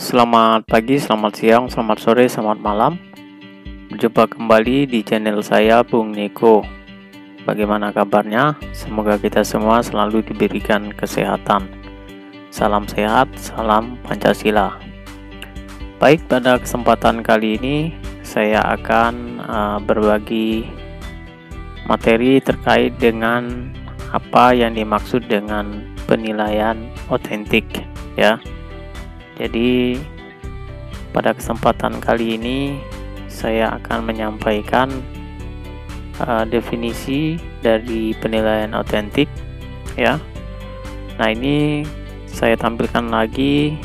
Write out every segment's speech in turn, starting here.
Selamat pagi, selamat siang, selamat sore, selamat malam. Berjumpa kembali di channel saya, Bung Niko. Bagaimana kabarnya? Semoga kita semua selalu diberikan kesehatan. Salam sehat, salam Pancasila. Baik, pada kesempatan kali ini saya akan berbagi materi terkait dengan apa yang dimaksud dengan penilaian otentik, ya. Jadi pada kesempatan kali ini saya akan menyampaikan definisi dari penilaian otentik, ya. Nah, ini saya tampilkan lagi.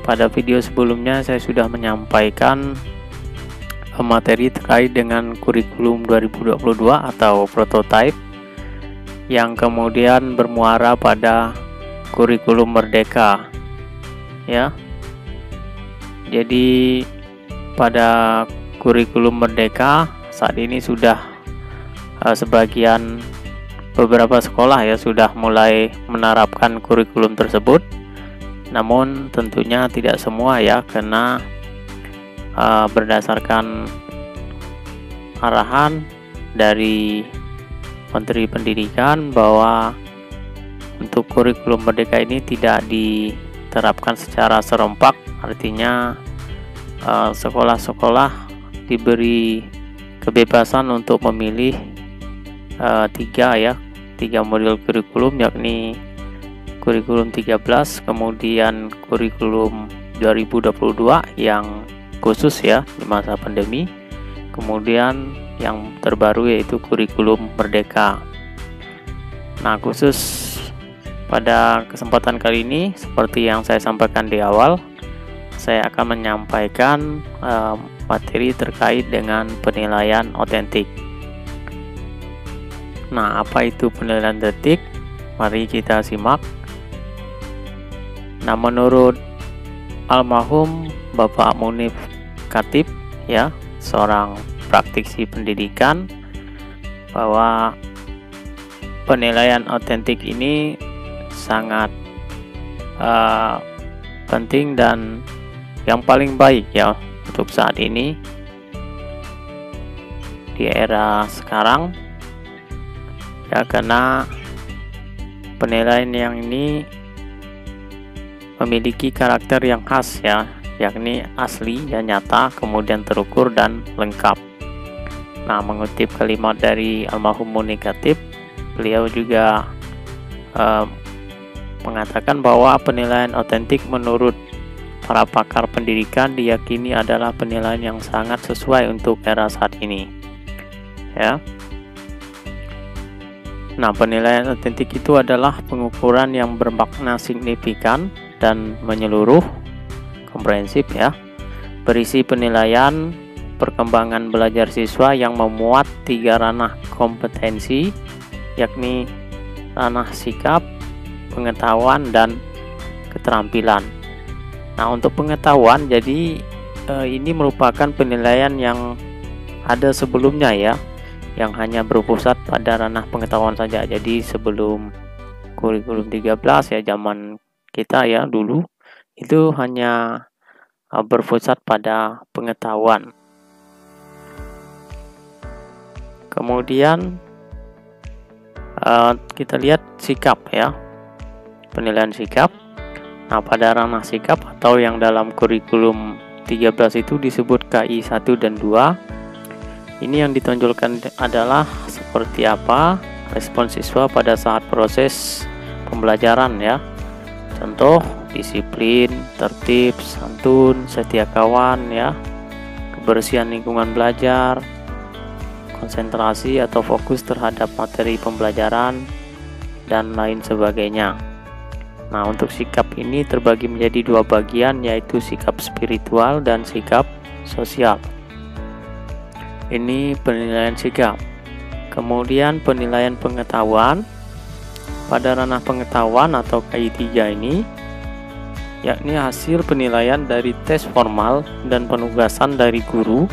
Pada video sebelumnya saya sudah menyampaikan materi terkait dengan kurikulum 2022 atau prototipe yang kemudian bermuara pada kurikulum merdeka, ya. Jadi pada kurikulum merdeka saat ini sudah beberapa sekolah ya sudah mulai menerapkan kurikulum tersebut. Namun tentunya tidak semua ya, karena berdasarkan arahan dari Menteri Pendidikan bahwa untuk kurikulum merdeka ini tidak diterapkan secara serempak, artinya sekolah-sekolah diberi kebebasan untuk memilih tiga model kurikulum, yakni kurikulum 13, kemudian kurikulum 2022 yang khusus ya di masa pandemi, kemudian yang terbaru yaitu kurikulum merdeka. Nah, khusus pada kesempatan kali ini, seperti yang saya sampaikan di awal, saya akan menyampaikan materi terkait dengan penilaian otentik. Nah, apa itu penilaian otentik? Mari kita simak. Nah, menurut almarhum Bapak Munif Khatib, ya, seorang praktisi pendidikan, bahwa penilaian otentik ini sangat penting dan yang paling baik ya untuk saat ini di era sekarang ya, karena penilaian yang ini memiliki karakter yang khas ya, yakni asli dan nyata, kemudian terukur dan lengkap. Nah, mengutip kalimat dari almarhum Munif Khatib, beliau juga mengatakan bahwa penilaian otentik menurut para pakar pendidikan diyakini adalah penilaian yang sangat sesuai untuk era saat ini, ya. Nah, penilaian otentik itu adalah pengukuran yang bermakna signifikan dan menyeluruh, komprehensif ya, berisi penilaian perkembangan belajar siswa yang memuat 3 ranah kompetensi, yakni ranah sikap, pengetahuan, dan keterampilan. Nah, untuk pengetahuan, jadi ini merupakan penilaian yang ada sebelumnya ya, yang hanya berpusat pada ranah pengetahuan saja. Jadi sebelum kurikulum 13 ya, zaman kita ya dulu, itu hanya berpusat pada pengetahuan. Kemudian kita lihat sikap ya, penilaian sikap. Nah, pada ranah sikap atau yang dalam kurikulum 13 itu disebut KI 1 dan 2, ini yang ditonjolkan adalah seperti apa respon siswa pada saat proses pembelajaran ya. Contoh, disiplin, tertib, santun, setia kawan ya, kebersihan lingkungan belajar, konsentrasi atau fokus terhadap materi pembelajaran, dan lain sebagainya. Nah, untuk sikap ini terbagi menjadi 2 bagian, yaitu sikap spiritual dan sikap sosial. Ini penilaian sikap. Kemudian penilaian pengetahuan. Pada ranah pengetahuan atau KI 3 ini, yakni hasil penilaian dari tes formal dan penugasan dari guru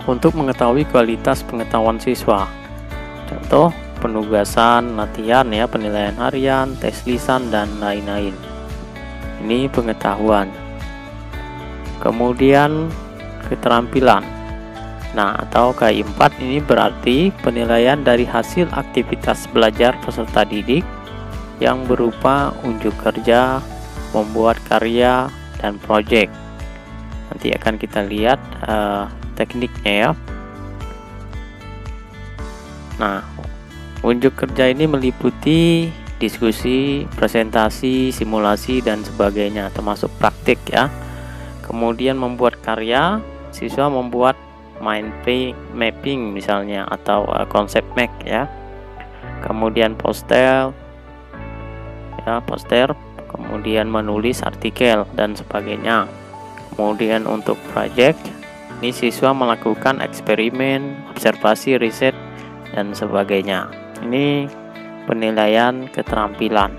untuk mengetahui kualitas pengetahuan siswa. Contoh, penugasan, latihan ya, penilaian harian, tes lisan, dan lain-lain. Ini pengetahuan. Kemudian keterampilan. Nah, atau KI4 ini berarti penilaian dari hasil aktivitas belajar peserta didik yang berupa unjuk kerja, membuat karya, dan proyek. Nanti akan kita lihat tekniknya ya. Nah, unjuk kerja ini meliputi diskusi, presentasi, simulasi, dan sebagainya, termasuk praktik ya. Kemudian membuat karya, siswa membuat mind mapping misalnya, atau konsep map ya. Kemudian poster, kemudian menulis artikel dan sebagainya. Kemudian untuk project, ini siswa melakukan eksperimen, observasi, riset, dan sebagainya. Ini penilaian keterampilan.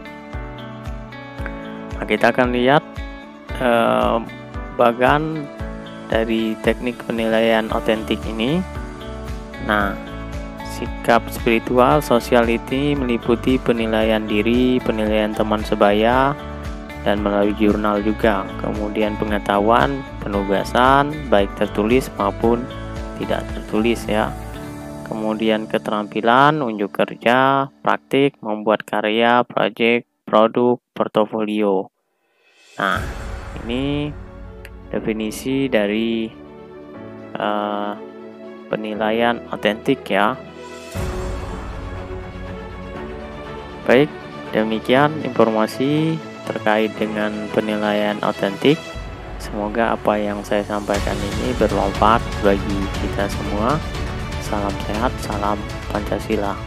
Nah, kita akan lihat bagian dari teknik penilaian otentik ini. Nah, sikap spiritual sociality meliputi penilaian diri, penilaian teman sebaya, dan melalui jurnal juga. Kemudian pengetahuan, penugasan, baik tertulis maupun tidak tertulis ya. Kemudian keterampilan, unjuk kerja, praktik, membuat karya, proyek, produk, portofolio. Nah, ini definisi dari penilaian otentik ya. Baik, demikian informasi terkait dengan penilaian otentik. Semoga apa yang saya sampaikan ini bermanfaat bagi kita semua. Salam sehat, salam Pancasila.